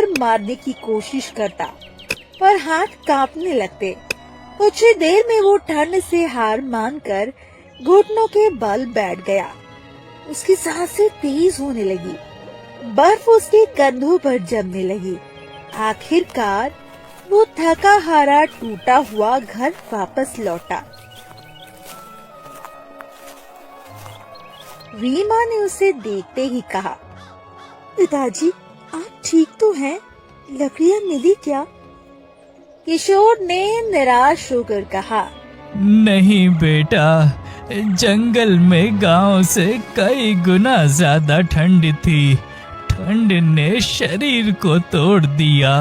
पर मारने की कोशिश करता, पर हाथ कांपने लगते। कुछ ही देर में वो ठंड से हार मानकर घुटनों के बल बैठ गया। उसकी सांसें तेज होने लगी, बर्फ उसके कंधों पर जमने लगी। आखिरकार वो थका हारा टूटा हुआ घर वापस लौटा। रीमा ने उसे देखते ही कहा, पिताजी आप ठीक तो हैं? लकड़ियां मिली क्या? किशोर ने निराश होकर कहा, नहीं बेटा, जंगल में गांव से कई गुना ज्यादा ठंड थी। ठंड ने शरीर को तोड़ दिया।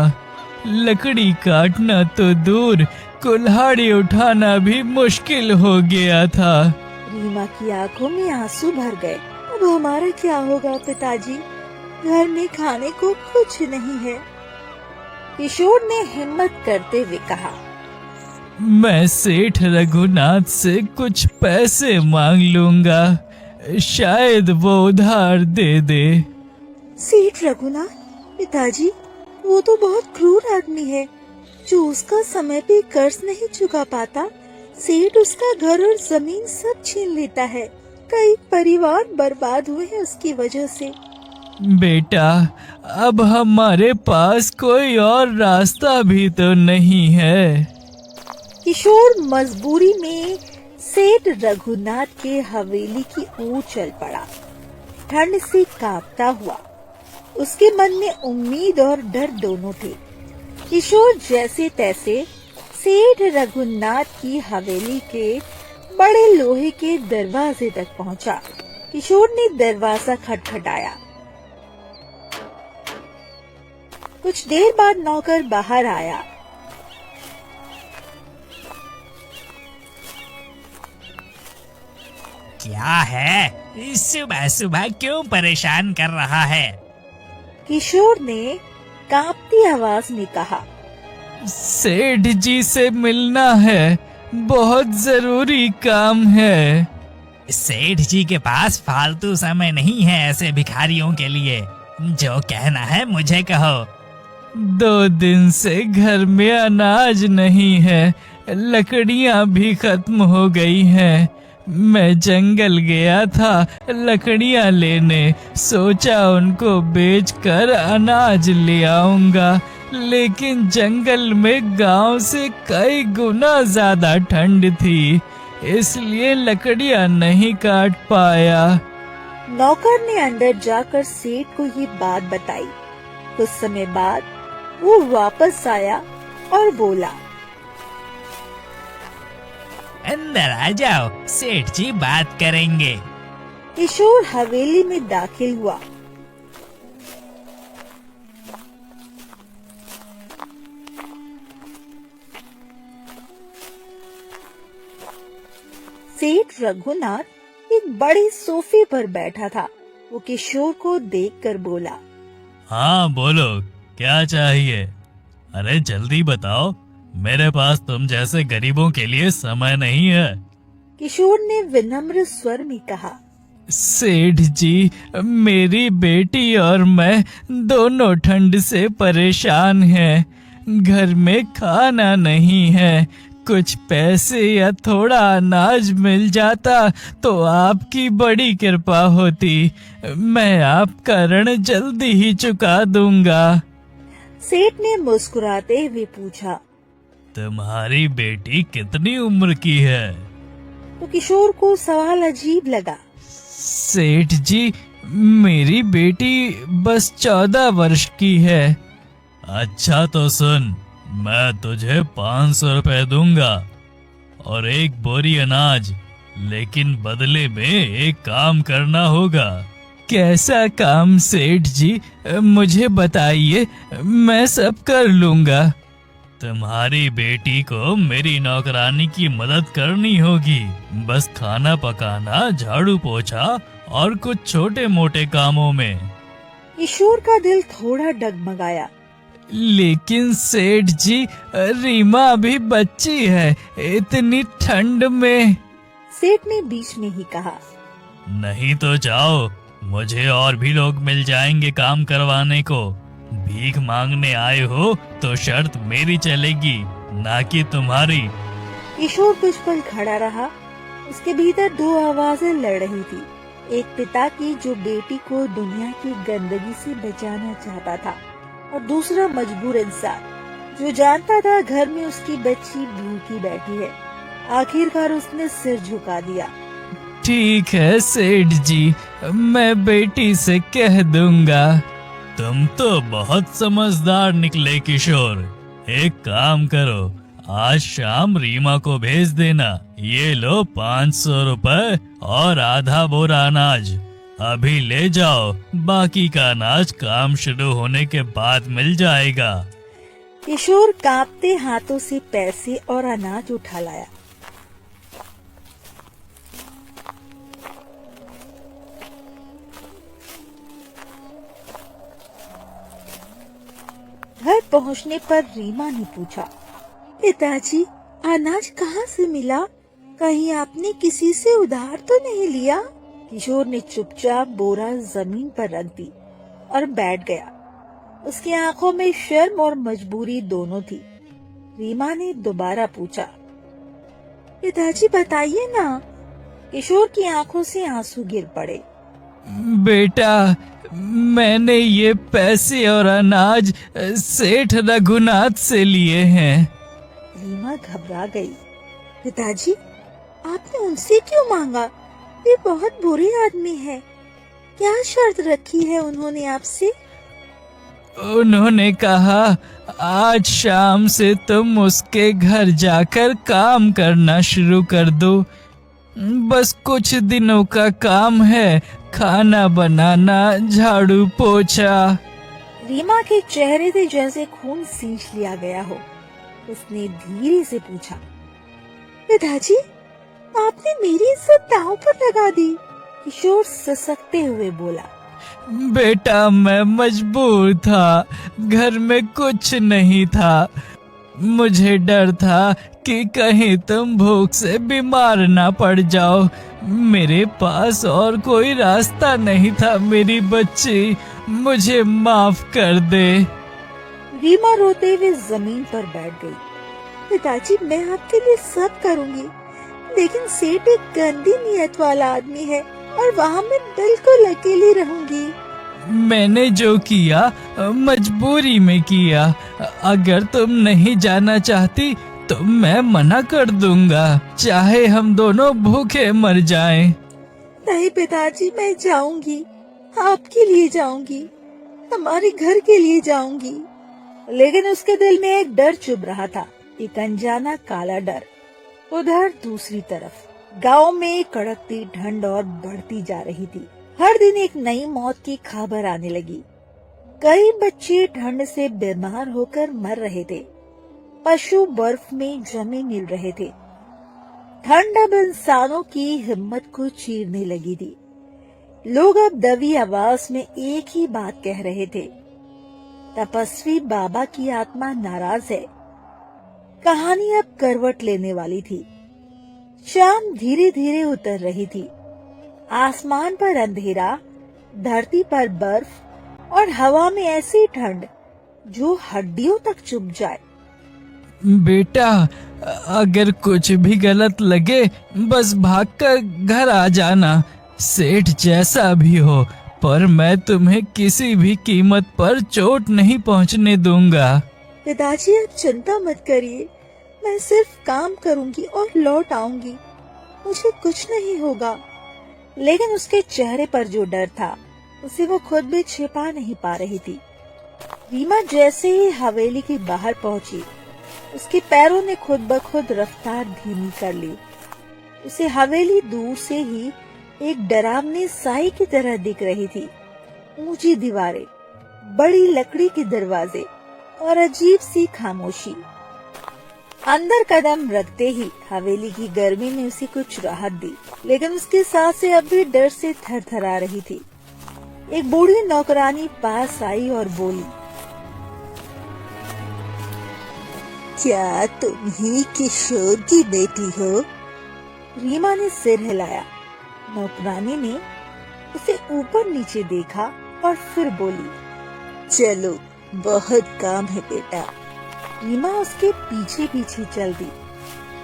लकड़ी काटना तो दूर, कुल्हाड़ी उठाना भी मुश्किल हो गया था। रीमा की आंखों में आंसू भर गए। अब हमारा क्या होगा पिताजी? घर में खाने को कुछ नहीं है। किशोर ने हिम्मत करते हुए कहा, मैं सेठ रघुनाथ से कुछ पैसे मांग लूंगा, शायद वो उधार दे दे। सेठ रघुनाथ? पिताजी वो तो बहुत क्रूर आदमी है जो उसका समय पे कर्ज नहीं चुका पाता। सेठ उसका घर और जमीन सब छीन लेता है। कई परिवार बर्बाद हुए हैं उसकी वजह से। बेटा, अब हमारे पास कोई और रास्ता भी तो नहीं है। किशोर मजबूरी में सेठ रघुनाथ के हवेली की ओर चल पड़ा। ठंड से कांपता हुआ उसके मन में उम्मीद और डर दोनों थे। किशोर जैसे तैसे सेठ रघुनाथ की हवेली के बड़े लोहे के दरवाजे तक पहुंचा। किशोर ने दरवाजा खटखटाया। कुछ देर बाद नौकर बाहर आया। क्या है? सुबह सुबह क्यों परेशान कर रहा है? किशोर ने कांपती आवाज में कहा, सेठ जी से मिलना है, बहुत जरूरी काम है। सेठ जी के पास फालतू समय नहीं है ऐसे भिखारियों के लिए। जो कहना है मुझे कहो। 2 दिन से घर में अनाज नहीं है, लकड़ियां भी खत्म हो गई हैं। मैं जंगल गया था लकड़ियां लेने, सोचा उनको बेचकर अनाज ले आऊंगा, लेकिन जंगल में गांव से कई गुना ज्यादा ठंड थी, इसलिए लकड़ियां नहीं काट पाया। नौकर ने अंदर जाकर सेठ को ये बात बताई। कुछ समय बाद वो वापस आया और बोला, अंदर आ जाओ, सेठ जी बात करेंगे। किशोर हवेली में दाखिल हुआ। सेठ रघुनाथ एक बड़े सोफे पर बैठा था। वो किशोर को देखकर बोला, हाँ बोलो, क्या चाहिए? अरे जल्दी बताओ, मेरे पास तुम जैसे गरीबों के लिए समय नहीं है। किशोर ने विनम्र स्वर में कहा, सेठ जी, मेरी बेटी और मैं दोनों ठंड से परेशान हैं। घर में खाना नहीं है। कुछ पैसे या थोड़ा अनाज मिल जाता तो आपकी बड़ी कृपा होती। मैं आपका ऋण जल्दी ही चुका दूंगा। सेठ ने मुस्कुराते हुए पूछा, तुम्हारी बेटी कितनी उम्र की है? तो किशोर को सवाल अजीब लगा। सेठ जी, मेरी बेटी बस 14 वर्ष की है। अच्छा तो सुन, मैं तुझे 500 रुपए दूंगा और 1 बोरी अनाज, लेकिन बदले में एक काम करना होगा। कैसा काम सेठ जी, मुझे बताइए, मैं सब कर लूंगा। तुम्हारी बेटी को मेरी नौकरानी की मदद करनी होगी। बस खाना पकाना, झाड़ू पोछा और कुछ छोटे मोटे कामों में। किशोर का दिल थोड़ा डगमगाया। लेकिन सेठ जी, रीमा अभी बच्ची है, इतनी ठंड में। सेठ ने बीच में ही कहा, नहीं तो जाओ, मुझे और भी लोग मिल जाएंगे काम करवाने को। भीख मांगने आए हो तो शर्त मेरी चलेगी, ना कि तुम्हारी। किशोर कुछ पल खड़ा रहा। उसके भीतर दो आवाजें लड़ रही थी। एक पिता की जो बेटी को दुनिया की गंदगी से बचाना चाहता था, और दूसरा मजबूर इंसान जो जानता था घर में उसकी बच्ची भूखी बैठी है। आखिरकार उसने सिर झुका दिया। ठीक है सेठ जी, मैं बेटी से कह दूंगा। तुम तो बहुत समझदार निकले किशोर। एक काम करो, आज शाम रीमा को भेज देना। ये लो 500 रुपए और आधा बोरा अनाज। अभी ले जाओ, बाकी का अनाज काम शुरू होने के बाद मिल जाएगा। किशोर कांपते हाथों से पैसे और अनाज उठा लाया। घर पहुंचने पर रीमा ने पूछा, पिताजी अनाज कहाँ से मिला? कहीं आपने किसी से उधार तो नहीं लिया? किशोर ने चुपचाप बोरा जमीन पर रख दी और बैठ गया। उसकी आंखों में शर्म और मजबूरी दोनों थी। रीमा ने दोबारा पूछा, पिताजी बताइए ना। किशोर की आंखों से आंसू गिर पड़े। बेटा, मैंने ये पैसे और अनाज सेठ रघुनाथ से लिए हैं। रीमा घबरा गई। पिताजी, आपने उनसे क्यों मांगा? वे बहुत बुरे आदमी हैं। क्या शर्त रखी है उन्होंने आपसे? उन्होंने कहा, आज शाम से तुम उसके घर जाकर काम करना शुरू कर दो। बस कुछ दिनों का काम है, खाना बनाना, झाड़ू पोछा। रीमा के चेहरे से जैसे खून सींच लिया गया हो। उसने धीरे से पूछा, पिताजी, आपने मेरी इज्जत दांव पर लगा दी। किशोर ससकते हुए बोला, बेटा मैं मजबूर था, घर में कुछ नहीं था। मुझे डर था कि कहीं तुम भूख से बीमार ना पड़ जाओ। मेरे पास और कोई रास्ता नहीं था। मेरी बच्ची, मुझे माफ कर दे। रीमा रोते हुए जमीन पर बैठ गई। पिताजी, मैं आपके लिए सब करूंगी, लेकिन सेठ एक गंदी नियत वाला आदमी है और वहाँ मैं बिल्कुल अकेली रहूंगी। मैंने जो किया मजबूरी में किया। अगर तुम नहीं जाना चाहती तो मैं मना कर दूंगा, चाहे हम दोनों भूखे मर जाएं। नहीं पिताजी, मैं जाऊंगी, आपके लिए जाऊंगी, हमारे घर के लिए जाऊंगी। लेकिन उसके दिल में एक डर चुभ रहा था, एक अनजाना काला डर। उधर दूसरी तरफ गांव में कड़कती ठंड और बढ़ती जा रही थी। हर दिन एक नई मौत की खबर आने लगी। कई बच्चे ठंड से बीमार होकर मर रहे थे। पशु बर्फ में जमे मिल रहे थे। ठंड अब इंसानों की हिम्मत को चीरने लगी थी। लोग अब दबी आवाज में एक ही बात कह रहे थे, तपस्वी बाबा की आत्मा नाराज है। कहानी अब करवट लेने वाली थी। शाम धीरे धीरे उतर रही थी। आसमान पर अंधेरा, धरती पर बर्फ और हवा में ऐसी ठंड जो हड्डियों तक चुभ जाए। बेटा, अगर कुछ भी गलत लगे बस भागकर घर आ जाना, सेठ जैसा भी हो, पर मैं तुम्हें किसी भी कीमत पर चोट नहीं पहुंचने दूंगा। पिताजी, आप चिंता मत करिए, मैं सिर्फ काम करूंगी और लौट आऊंगी, मुझे कुछ नहीं होगा। लेकिन उसके चेहरे पर जो डर था उसे वो खुद भी छिपा नहीं पा रही थी। रीमा जैसे ही हवेली के बाहर पहुंची, उसके पैरों ने खुद ब खुद रफ्तार धीमी कर ली। उसे हवेली दूर से ही एक डरावनी साई की तरह दिख रही थी। ऊंची दीवारें, बड़ी लकड़ी के दरवाजे और अजीब सी खामोशी। अंदर कदम रखते ही हवेली की गर्मी ने उसे कुछ राहत दी, लेकिन उसकी सांसें अब भी डर से थरथरा रही थी। एक बूढ़ी नौकरानी पास आई और बोली, क्या तुम ही किशोर की बेटी हो? रीमा ने सिर हिलाया। नौकरानी ने उसे ऊपर नीचे देखा और फिर बोली, चलो बहुत काम है बेटा। रीमा उसके पीछे पीछे चल दी।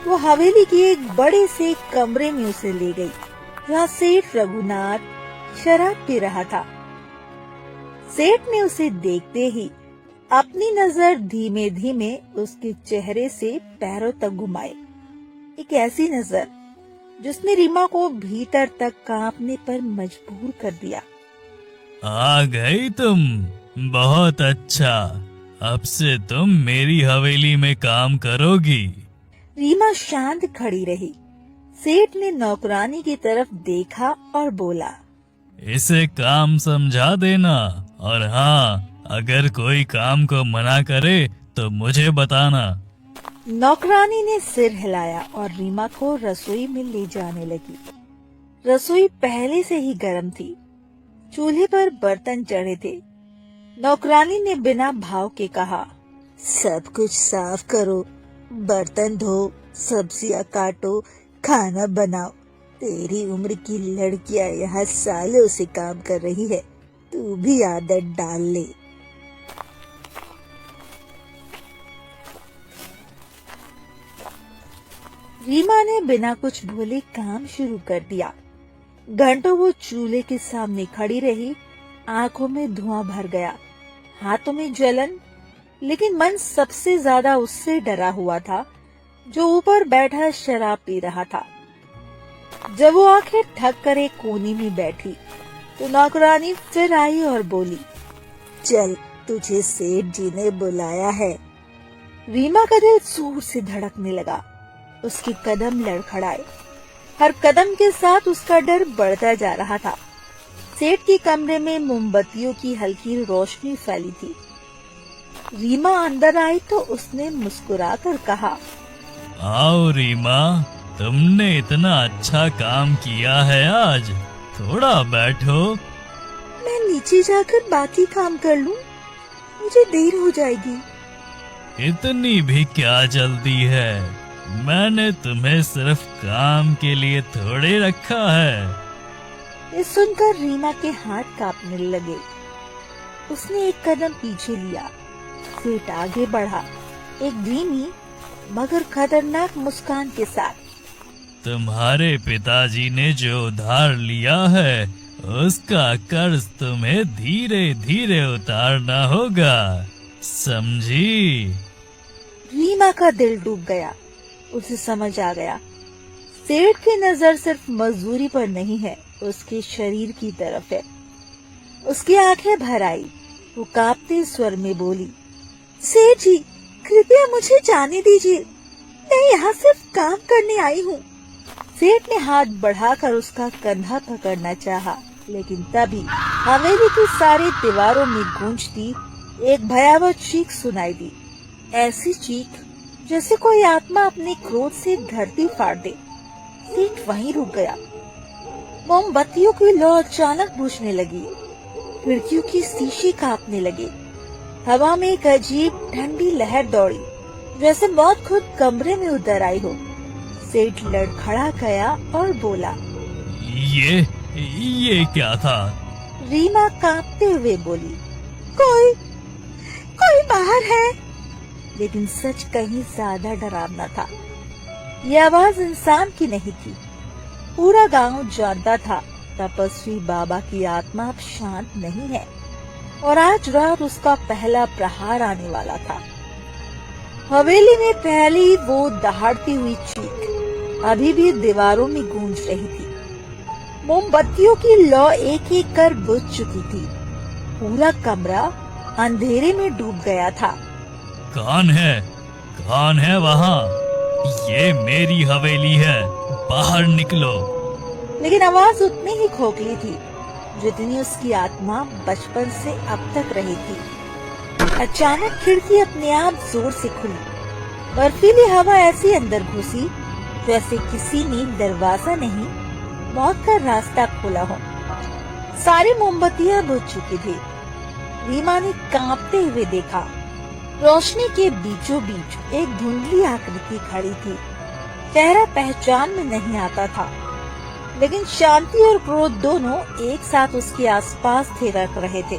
वो हवेली के एक बड़े से कमरे में उसे ले गई, जहाँ सेठ रघुनाथ शराब पी रहा था। सेठ ने उसे देखते ही अपनी नजर धीमे धीमे उसके चेहरे से पैरों तक घुमाई। एक ऐसी नजर जिसने रीमा को भीतर तक कांपने पर मजबूर कर दिया। आ गई तुम, बहुत अच्छा। अब से तुम मेरी हवेली में काम करोगी। रीमा शांत खड़ी रही। सेठ ने नौकरानी की तरफ देखा और बोला, इसे काम समझा देना, और हाँ, अगर कोई काम को मना करे तो मुझे बताना। नौकरानी ने सिर हिलाया और रीमा को रसोई में ले जाने लगी। रसोई पहले से ही गर्म थी। चूल्हे पर बर्तन चढ़े थे। नौकरानी ने बिना भाव के कहा, सब कुछ साफ करो, बर्तन धो, सब्जियां काटो, खाना बनाओ। तेरी उम्र की लड़कियां यहाँ सालों से काम कर रही है, तू भी आदत डाल ले। रीमा ने बिना कुछ बोले काम शुरू कर दिया। घंटों वो चूल्हे के सामने खड़ी रही। आंखों में धुआं भर गया, हाथों में जलन, लेकिन मन सबसे ज्यादा उससे डरा हुआ था जो ऊपर बैठा शराब पी रहा था। जब वो आंखें ठक कर एक कोने में बैठी तो नौकरानी फिर आई और बोली, चल, तुझे सेठ जी ने बुलाया है। रीमा का दिल जोर से धड़कने लगा। उसके कदम लड़खड़ाए। हर कदम के साथ उसका डर बढ़ता जा रहा था। सेठ के कमरे में मोमबत्तियों की हल्की रोशनी फैली थी। रीमा अंदर आई तो उसने मुस्कुराकर कहा, आओ रीमा, तुमने इतना अच्छा काम किया है आज, थोड़ा बैठो। मैं नीचे जाकर बाकी काम कर लूं, मुझे देर हो जाएगी। इतनी भी क्या जल्दी है, मैंने तुम्हें सिर्फ काम के लिए थोड़े रखा है। ये सुनकर रीमा के हाथ कांपने लगे। उसने एक कदम पीछे लिया। सेठ आगे बढ़ा, एक धीमी मगर खतरनाक मुस्कान के साथ। तुम्हारे पिताजी ने जो उधार लिया है, उसका कर्ज तुम्हें धीरे धीरे उतारना होगा, समझी? रीमा का दिल डूब गया। उसे समझ आ गया, सेठ की नजर सिर्फ मजदूरी पर नहीं है, उसके शरीर की तरफ है। उसकी आंखें भर आई। वो कांपते स्वर में बोली, सेठ जी, कृपया मुझे जाने दीजिए, मैं यहाँ सिर्फ काम करने आई हूँ। सेठ ने हाथ बढ़ाकर उसका कंधा पकड़ना चाहा, लेकिन तभी हवेली की सारी दीवारों में गूंजती एक भयावह चीख सुनाई दी। ऐसी चीख जैसे कोई आत्मा अपने क्रोध से धरती फाड़ दे। सेठ वहीं रुक गया। मोमबत्तियों की लौ अचानक बुझने लगी। खिड़कियों की शीशे कांपने लगे। हवा में एक अजीब ठंडी लहर दौड़ी, जैसे मौत खुद कमरे में उतर आई हो। सेठ लड़खड़ा गया और बोला, ये क्या था? रीमा कांपते हुए बोली, कोई बाहर है। लेकिन सच कहीं ज्यादा डरावना था। ये आवाज इंसान की नहीं थी। पूरा गांव जानता था तपस्वी बाबा की आत्मा अब शांत नहीं है और आज रात उसका पहला प्रहार आने वाला था। हवेली में पहली वो दहाड़ती हुई चीख अभी भी दीवारों में गूंज रही थी। मोमबत्तियों की लौ एक एक कर बुझ चुकी थी। पूरा कमरा अंधेरे में डूब गया था। कौन है वहाँ? ये मेरी हवेली है, बाहर निकलो। लेकिन आवाज उतनी ही खोखली थी जितनी उसकी आत्मा बचपन से अब तक रही थी। अचानक खिड़की अपने आप जोर से खुली। बर्फीली हवा ऐसी अंदर घुसी जैसे किसी ने दरवाजा नहीं, मौत का रास्ता खोला हो। सारी मोमबत्तियां बुझ चुकी थी। रीमा ने कांपते हुए देखा, रोशनी के बीचों बीच एक धुंधली आकृति खड़ी थी। चेहरा पहचान में नहीं आता था, लेकिन शांति और क्रोध दोनों एक साथ उसके आसपास थिरक रहे थे।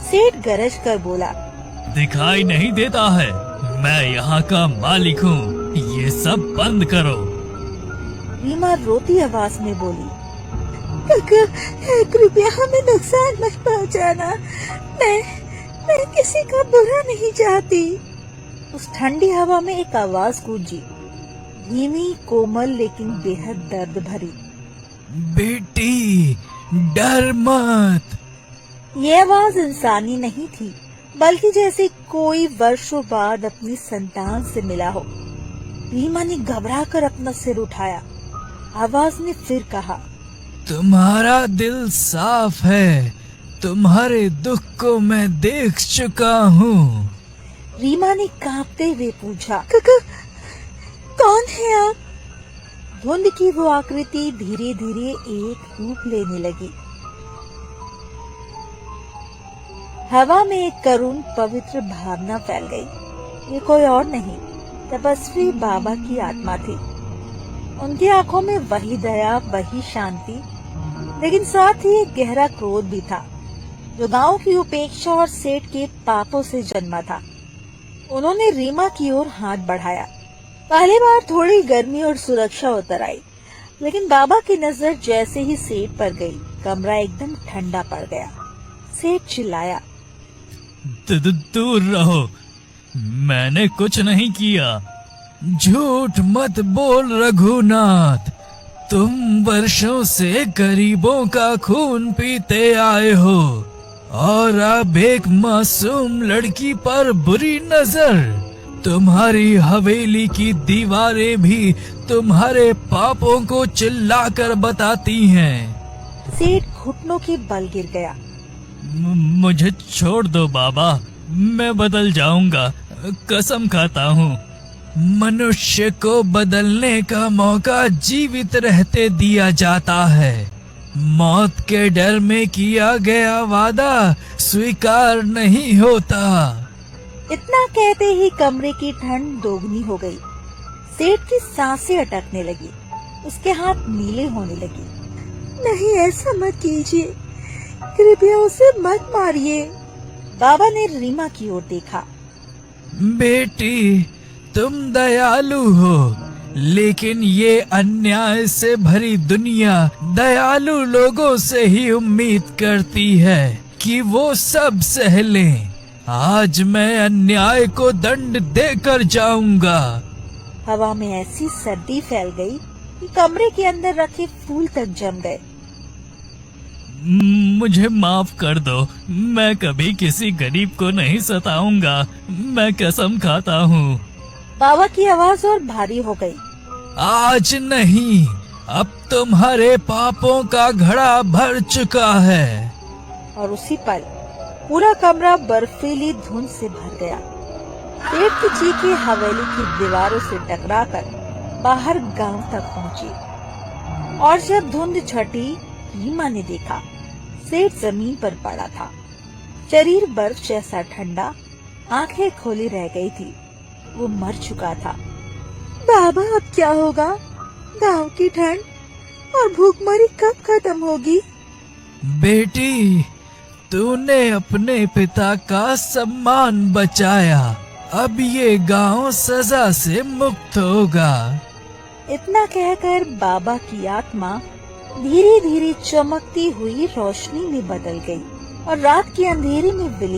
सेठ गरज कर बोला, दिखाई नहीं देता है, मैं यहाँ का मालिक हूँ, ये सब बंद करो। रीमा रोती आवाज में बोली, काका, कृपया हमें नुकसान मत पहुंचाना, मैं किसी का बुरा नहीं चाहती। उस ठंडी हवा में एक आवाज गूंजी, धीमी, कोमल लेकिन बेहद दर्द भरी। बेटी, डर मत। ये आवाज इंसानी नहीं थी, बल्कि जैसे कोई वर्षों बाद अपनी संतान से मिला हो। रीमा ने घबराकर अपना सिर उठाया। आवाज ने फिर कहा, तुम्हारा दिल साफ है, तुम्हारे दुख को मैं देख चुका हूँ। रीमा ने कांपते हुए पूछा, काका, कौन है आप? धुंध की वो आकृति धीरे धीरे एक रूप लेने लगी। हवा में एक करुण पवित्र भावना फैल गई। ये कोई और नहीं, तपस्वी बाबा की आत्मा थी। उनकी आंखों में वही दया, वही शांति, लेकिन साथ ही एक गहरा क्रोध भी था, जो गांव की उपेक्षा और सेठ के पापों से जन्मा था। उन्होंने रीमा की ओर हाथ बढ़ाया। पहली बार थोड़ी गर्मी और सुरक्षा उतर आई, लेकिन बाबा की नजर जैसे ही सेठ पर गई, कमरा एकदम ठंडा पड़ गया। सेठ चिल्लाया, दूर रहो, मैंने कुछ नहीं किया। झूठ मत बोल रघुनाथ, तुम वर्षों से गरीबों का खून पीते आए हो और अब एक मासूम लड़की पर बुरी नजर। तुम्हारी हवेली की दीवारें भी तुम्हारे पापों को चिल्लाकर बताती हैं। सेठ घुटनों के बल गिर गया। मुझे छोड़ दो बाबा, मैं बदल जाऊंगा, कसम खाता हूँ। मनुष्य को बदलने का मौका जीवित रहते दिया जाता है। मौत के डर में किया गया वादा स्वीकार नहीं होता। इतना कहते ही कमरे की ठंड दोगुनी हो गई। सेठ की सांसें अटकने लगी, उसके हाथ नीले होने लगे। नहीं, ऐसा मत कीजिए, कृपया उसे मत मारिए। बाबा ने रीमा की ओर देखा। बेटी, तुम दयालु हो, लेकिन ये अन्याय से भरी दुनिया दयालु लोगों से ही उम्मीद करती है कि वो सब सह लें। आज मैं अन्याय को दंड देकर जाऊंगा। हवा में ऐसी सर्दी फैल गई कि कमरे के अंदर रखे फूल तक जम गए। मुझे माफ कर दो, मैं कभी किसी गरीब को नहीं सताऊंगा, मैं कसम खाता हूँ। बाबा की आवाज और भारी हो गई। आज नहीं, अब तुम्हारे पापों का घड़ा भर चुका है। और उसी पल पूरा कमरा बर्फीली धुंध से भर गया। पेट की चीखें हवेली की दीवारों से टकराकर बाहर गांव तक पहुंची। और जब धुंध छटी, रीमा ने देखा सेठ जमीन पर पड़ा था। शरीर बर्फ जैसा ठंडा, आंखें खोली रह गई थी। वो मर चुका था। बाबा, अब क्या होगा? गांव की ठंड और भूखमरी कब खत्म होगी? बेटी, तूने अपने पिता का सम्मान बचाया, अब ये गांव सजा से मुक्त होगा। इतना कहकर बाबा की आत्मा धीरे धीरे चमकती हुई रोशनी में बदल गई और रात के अंधेरे में विलीन